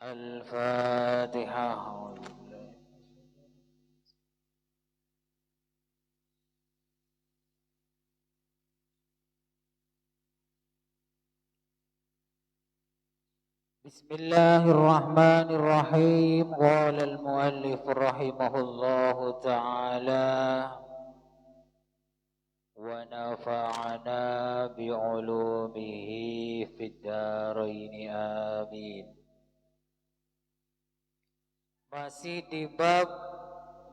الفاتحة. بسم الله الرحمن الرحيم. قال المؤلف رحمه الله تعالى: ونفعنا بعلومه في الدارين آمين. Masih di bab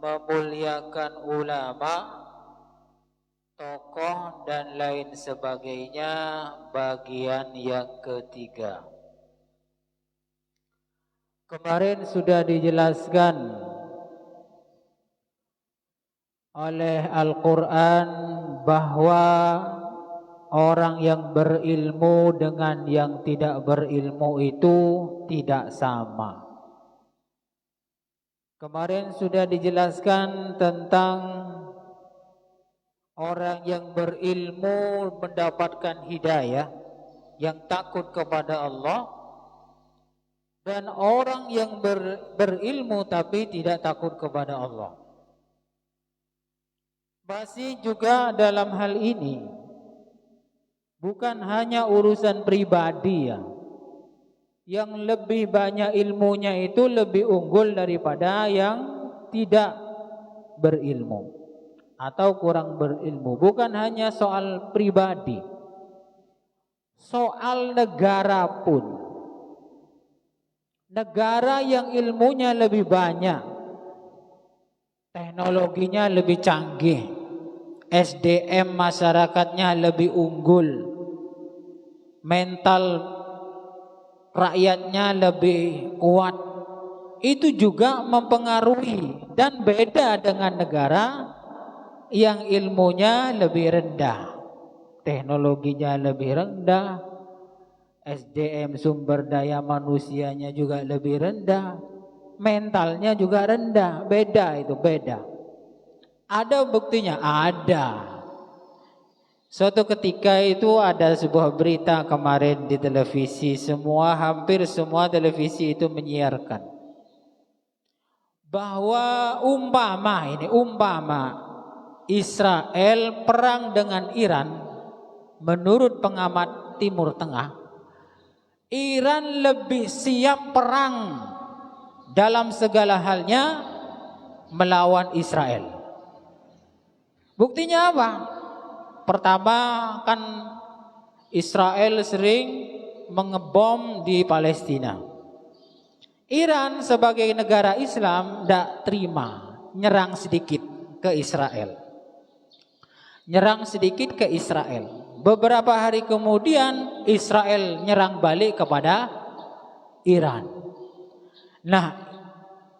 memuliakan ulama, tokoh dan lain sebagainya, bagian yang ketiga. Kemarin sudah dijelaskan oleh Al-Quran bahwa orang yang berilmu dengan yang tidak berilmu itu tidak sama. Kemarin sudah dijelaskan tentang orang yang berilmu mendapatkan hidayah, yang takut kepada Allah, dan orang yang berilmu tapi tidak takut kepada Allah. Masih juga dalam hal ini bukan hanya urusan pribadi ya. Yang lebih banyak ilmunya itu lebih unggul daripada yang tidak berilmu atau kurang berilmu. Bukan hanya soal pribadi, soal negara pun. Negara yang ilmunya lebih banyak, teknologinya lebih canggih, SDM masyarakatnya lebih unggul, mental rakyatnya lebih kuat, itu juga mempengaruhi. Dan beda dengan negara yang ilmunya lebih rendah, teknologinya lebih rendah, SDM sumber daya manusianya juga lebih rendah, mentalnya juga rendah. Beda itu, beda. Ada buktinya? Ada. Suatu ketika itu ada sebuah berita kemarin di televisi, hampir semua televisi itu menyiarkan bahwa umpama Israel perang dengan Iran, menurut pengamat Timur Tengah, Iran lebih siap perang dalam segala halnya melawan Israel. Buktinya apa? Pertama kan Israel sering mengebom di Palestina. Iran sebagai negara Islam tidak terima, nyerang sedikit ke Israel. Beberapa hari kemudian Israel nyerang balik kepada Iran. Nah,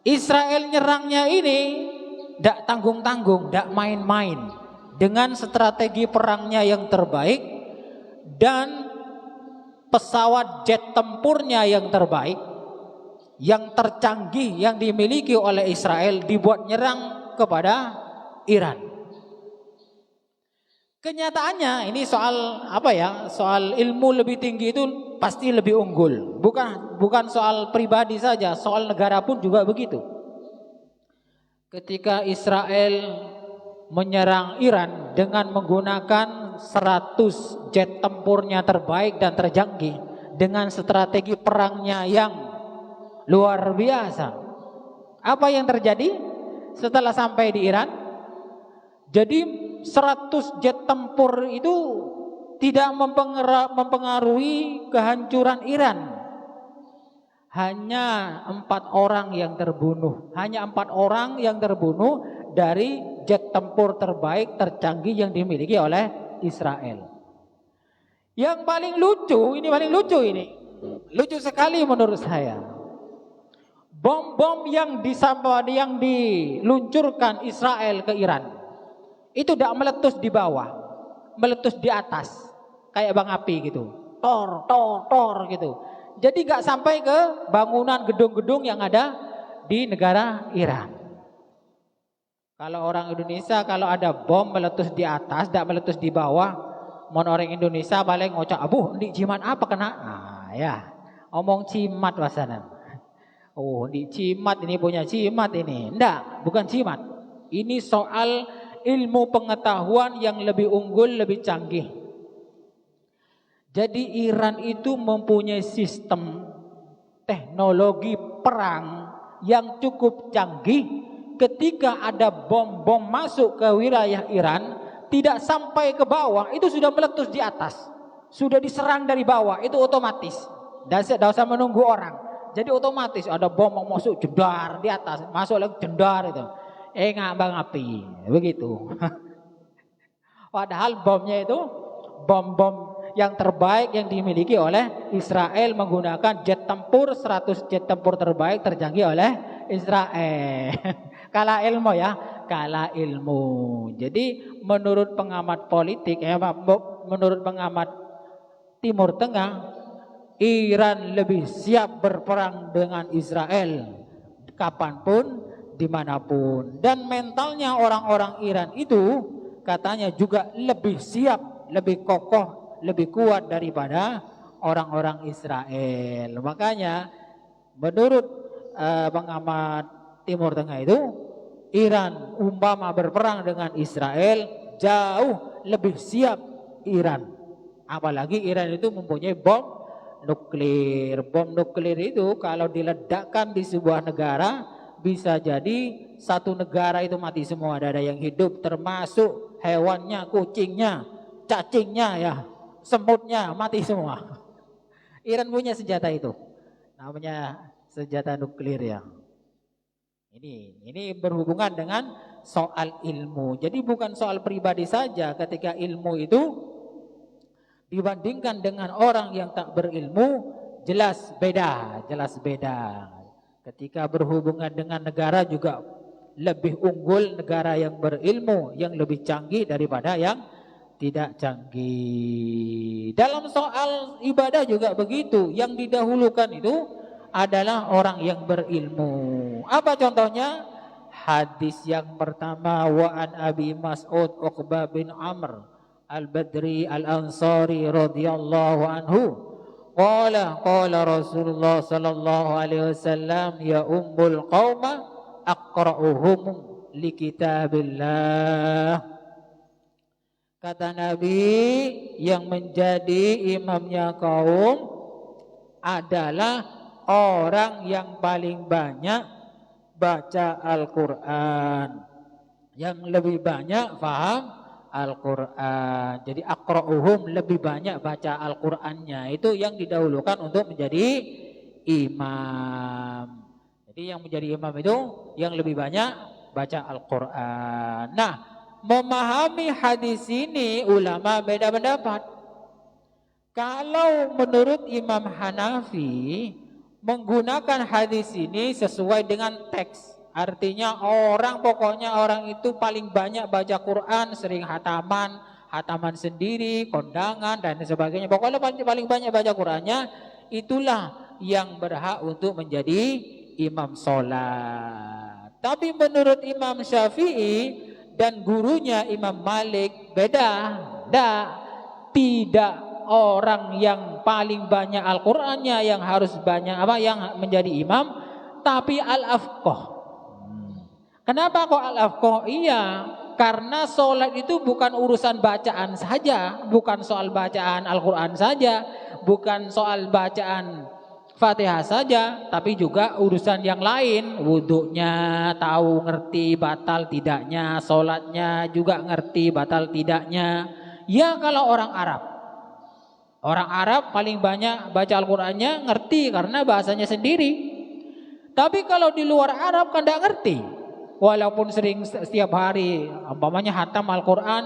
Israel nyerangnya ini tidak tanggung-tanggung, tidak main-main, dengan strategi perangnya yang terbaik dan pesawat jet tempurnya yang terbaik, yang tercanggih yang dimiliki oleh Israel, dibuat nyerang kepada Iran. Kenyataannya ini soal soal ilmu lebih tinggi itu pasti lebih unggul. Bukan soal pribadi saja, soal negara pun juga begitu. Ketika Israel menyerang Iran dengan menggunakan 100 jet tempurnya terbaik dan tercanggih, dengan strategi perangnya yang luar biasa, apa yang terjadi setelah sampai di Iran? Jadi 100 jet tempur itu tidak mempengaruhi kehancuran Iran. Hanya 4 orang yang terbunuh. Dari jet tempur terbaik tercanggih yang dimiliki oleh Israel. Yang paling lucu ini. Lucu sekali menurut saya. Bom-bom yang diluncurkan Israel ke Iran itu tidak meletus di bawah, meletus di atas kayak bang api gitu, tor gitu. Jadi nggak sampai ke bangunan gedung-gedung yang ada di negara Iran. Kalau orang Indonesia kalau ada bom meletus di atas, tidak meletus di bawah, mon orang Indonesia paling ngocak, abuh, di jimat apa kena? Ya, omong cimat wasanan. Oh, di cimat ini punya cimat ini. Enggak, bukan cimat. Ini soal ilmu pengetahuan yang lebih unggul, lebih canggih. Jadi Iran itu mempunyai sistem teknologi perang yang cukup canggih. Ketika ada bom-bom masuk ke wilayah Iran, tidak sampai ke bawah, itu sudah meletus di atas. Sudah diserang dari bawah, itu otomatis. Tidak usah menunggu orang. Jadi otomatis ada bom mau masuk, jedar di atas, masuk lagi jedar itu. Ngambang api, begitu. Padahal bomnya itu bom-bom yang terbaik yang dimiliki oleh Israel menggunakan jet tempur, 100 jet tempur terbaik tercanggih oleh Israel. Kalah ilmu ya, kalah ilmu. Jadi menurut pengamat politik, menurut pengamat Timur Tengah, Iran lebih siap berperang dengan Israel kapanpun, dimanapun. Dan mentalnya orang-orang Iran itu katanya juga lebih siap, lebih kokoh, lebih kuat daripada orang-orang Israel. Makanya menurut pengamat Timur Tengah itu, Iran umpama berperang dengan Israel jauh lebih siap Iran. Apalagi Iran itu mempunyai bom nuklir. Bom nuklir itu kalau diledakkan di sebuah negara, bisa jadi satu negara itu mati semua. Ada yang hidup, termasuk hewannya, kucingnya, cacingnya ya, semutnya mati semua. Iran punya senjata itu, namanya senjata nuklir ya. Ini berhubungan dengan soal ilmu. Jadi bukan soal pribadi saja. Ketika ilmu itu dibandingkan dengan orang yang tak berilmu, jelas beda, jelas beda. Ketika berhubungan dengan negara juga lebih unggul negara yang berilmu, yang lebih canggih daripada yang tidak canggih. Dalam soal ibadah juga begitu. Yang didahulukan itu adalah orang yang berilmu. Apa contohnya? Hadis yang pertama, wa an Abi Mas'ud Uqbah bin Amr Al-Badri Al-Ansari radhiyallahu anhu qala Rasulullah sallallahu alaihi wasallam ya ummul qauma aqra'uhum li kitabillah. Kata Nabi, yang menjadi imamnya kaum adalah orang yang paling banyak baca Al-Quran, yang lebih banyak paham Al-Quran. Jadi aqra'uhum, lebih banyak baca Al-Qurannya, itu yang didahulukan untuk menjadi imam. Jadi yang menjadi imam itu yang lebih banyak baca Al-Quran. Nah, memahami hadis ini ulama beda pendapat. Kalau menurut Imam Hanafi, menggunakan hadis ini sesuai dengan teks. Artinya pokoknya orang itu paling banyak baca Quran, sering hataman sendiri, kondangan dan sebagainya. Pokoknya paling banyak baca Qurannya, itulah yang berhak untuk menjadi imam sholat. Tapi menurut Imam Syafi'i dan gurunya Imam Malik beda. Tidak orang yang paling banyak Al-Qur'annya yang harus banyak yang menjadi imam, tapi al-afqah. Kenapa kok al-afqah? Iya, karena sholat itu bukan urusan bacaan saja, bukan soal bacaan Al-Qur'an saja, bukan soal bacaan Fatihah saja, tapi juga urusan yang lain. Wudhunya tahu, ngerti batal tidaknya, sholatnya juga ngerti batal tidaknya. Ya kalau orang Arab paling banyak baca Al-Qur'annya ngerti karena bahasanya sendiri. Tapi kalau di luar Arab kan tidak ngerti. Walaupun sering setiap hari umpamanya hatam Al-Qur'an,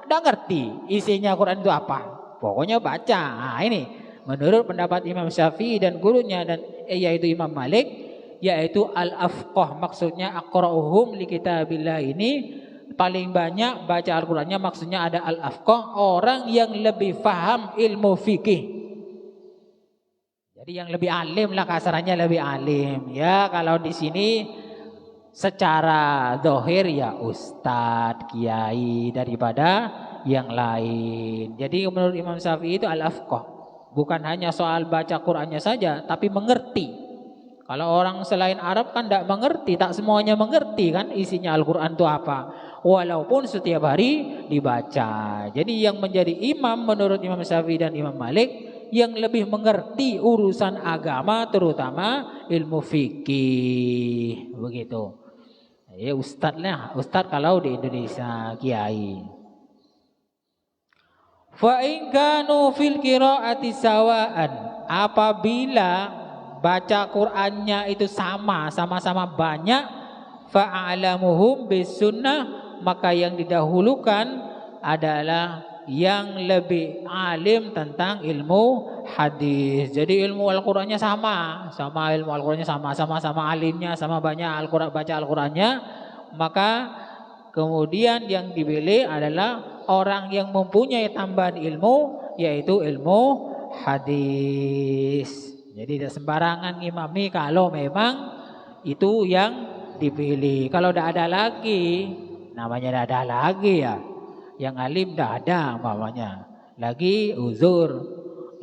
tidak ngerti isinya Al-Qur'an itu apa. Pokoknya baca. Nah, ini menurut pendapat Imam Syafi'i dan gurunya dan yaitu Imam Malik, yaitu al-afqah, maksudnya aqra'uhum li kitabillah, ini paling banyak baca Al-Qur'annya, maksudnya ada al-afqah, orang yang lebih paham ilmu fikih. Jadi yang lebih alim lah, kasarannya lebih alim. Ya kalau di sini secara zahir ya ustadz, kiai daripada yang lain. Jadi menurut Imam Syafi'i itu al-afqah, bukan hanya soal baca Qur'annya saja, tapi mengerti Kalau orang selain Arab kan tidak mengerti, tak semuanya mengerti kan isinya Al-Quran itu apa. Walaupun setiap hari dibaca. Jadi yang menjadi imam menurut Imam Syafi'i dan Imam Malik, yang lebih mengerti urusan agama terutama ilmu fikih. Begitu. Ya ustadz kalau di Indonesia kiai. Fa in kanu fil qiraati sawaan, apabila baca Qur'annya itu sama-sama banyak, fa'alamuhum bisunnah, maka yang didahulukan adalah yang lebih alim tentang ilmu hadis. Jadi ilmu Al-Qur'annya sama ilmu Al-Qur'annya sama alimnya, sama banyak Al-Qur'an, baca Al-Qur'annya, maka kemudian yang dipilih adalah orang yang mempunyai tambahan ilmu, yaitu ilmu hadis. Jadi tidak sembarangan ngimami kalau memang itu yang dipilih. Kalau tidak ada lagi, namanya tidak ada lagi ya. Yang alim tidak ada umpamanya. Lagi uzur.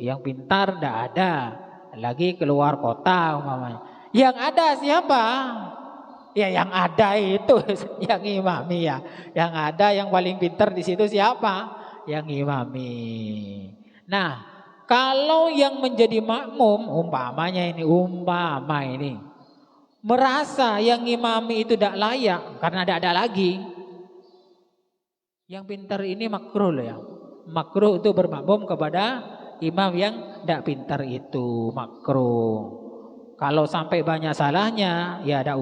Yang pintar tidak ada. Lagi keluar kota umpamanya. Yang ada siapa? Ya yang ada itu yang ngimami ya. Yang ada yang paling pintar di situ siapa? Yang ngimami. Nah, kalau yang menjadi makmum umpama ini merasa yang ngimami itu tidak layak karena tidak ada lagi. Yang pintar ini makruh loh ya. Makruh itu bermakmum kepada imam yang tidak pintar itu, makruh. Kalau sampai banyak salahnya ya tidak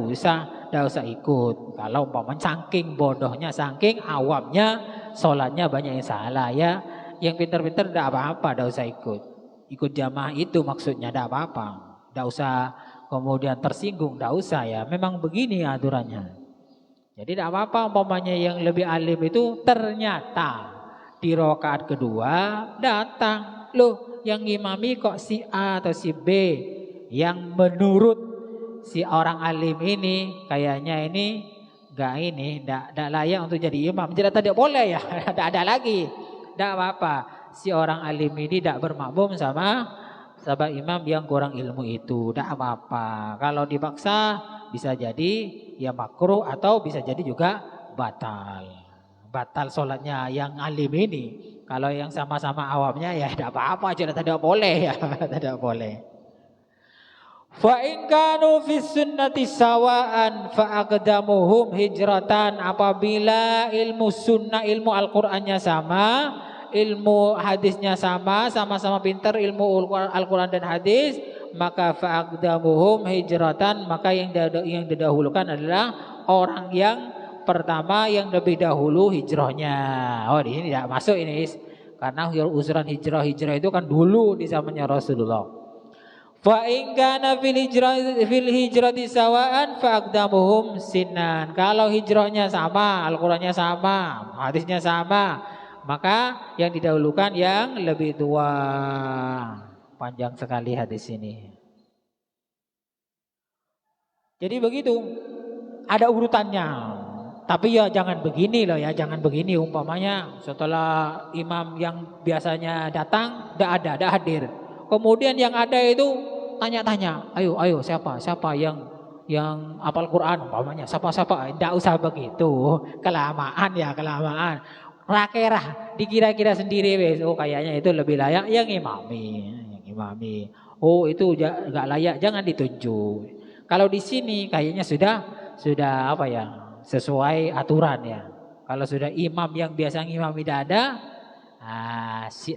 usah ikut. Kalau umpamanya saking bodohnya, saking awamnya, sholatnya banyak yang salah ya. Yang pintar-pintar tidak apa-apa, tidak usah ikut. Ikut jamaah itu maksudnya tidak apa-apa. Tidak usah kemudian tersinggung, tidak usah ya. Memang begini aturannya. Jadi tidak apa-apa umpamanya yang lebih alim itu ternyata di rakaat kedua datang. Loh yang ngimami kok si A atau si B, yang menurut si orang alim ini kayaknya ini tidak layak untuk jadi imam. Jadi tidak boleh ya, tidak ada lagi. Tidak apa-apa, si orang alim ini tidak bermakmum sama imam yang kurang ilmu itu. Tidak apa-apa. Kalau dipaksa bisa jadi ya makruh atau bisa jadi juga batal. Batal sholatnya yang alim ini. Kalau yang sama-sama awamnya ya tidak apa-apa, tidak boleh ya, tidak boleh. Fa in kanu fis sunnati sawaan fa aqdamuhum hijratan, apabila ilmu sunnah, ilmu Al-Qur'annya sama, ilmu hadisnya sama-sama pintar ilmu Al-Qur'an dan hadis, maka fa aqdamuhum hijratan, maka yang didahulukan adalah orang yang pertama yang lebih dahulu hijrahnya. Oh, ini tidak masuk ini, karena usuran hijrah itu kan dulu di zamannya Rasulullah. Fa in kana fil hijrati sawaan fa aqdamuhum sinnan. Kalau hijrahnya sama, Al-Qur'annya sama, hadisnya sama, maka yang didahulukan yang lebih tua. Panjang sekali hadis ini. Jadi begitu, ada urutannya. Tapi ya jangan begini loh ya, jangan begini umpamanya setelah imam yang biasanya datang tidak hadir. Kemudian yang ada itu tanya-tanya, ayo siapa yang hafal Quran umpamanya, siapa, tidak usah begitu, kelamaan. Rakerah dikira-kira sendiri wes. Oh kayaknya itu lebih layak yang imami. Oh itu enggak layak, jangan ditunjuk. Kalau di sini kayaknya sudah apa ya, sesuai aturan ya. Kalau sudah imam yang biasa imam tidak ada,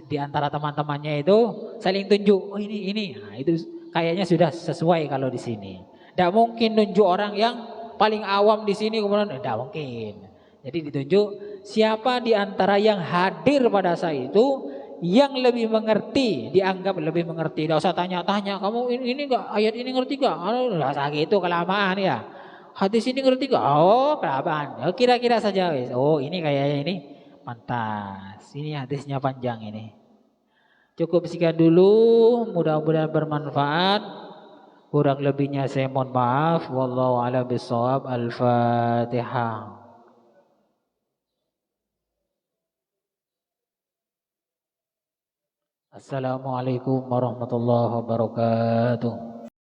di antara teman-temannya itu saling tunjuk. Oh ini. Nah, itu kayaknya sudah sesuai kalau di sini. Tidak mungkin nunjuk orang yang paling awam di sini kemudian tidak mungkin. Jadi ditunjuk siapa di antara yang hadir pada saat itu yang lebih mengerti, dianggap lebih mengerti. Tidak usah tanya-tanya, kamu ini enggak, ayat ini ngerti enggak? Enggak usah gitu, kelamaan ya. Hadis ini ngerti enggak? Oh, kelamaan. Kira-kira saja. Oh, ini kayaknya ini pantas. Ini hadisnya panjang ini. Cukup sekian dulu, mudah-mudahan bermanfaat. Kurang lebihnya saya mohon maaf. Wallahu a'lam bishawab. Al-Fatihah. Assalamualaikum warahmatullahi wabarakatuh.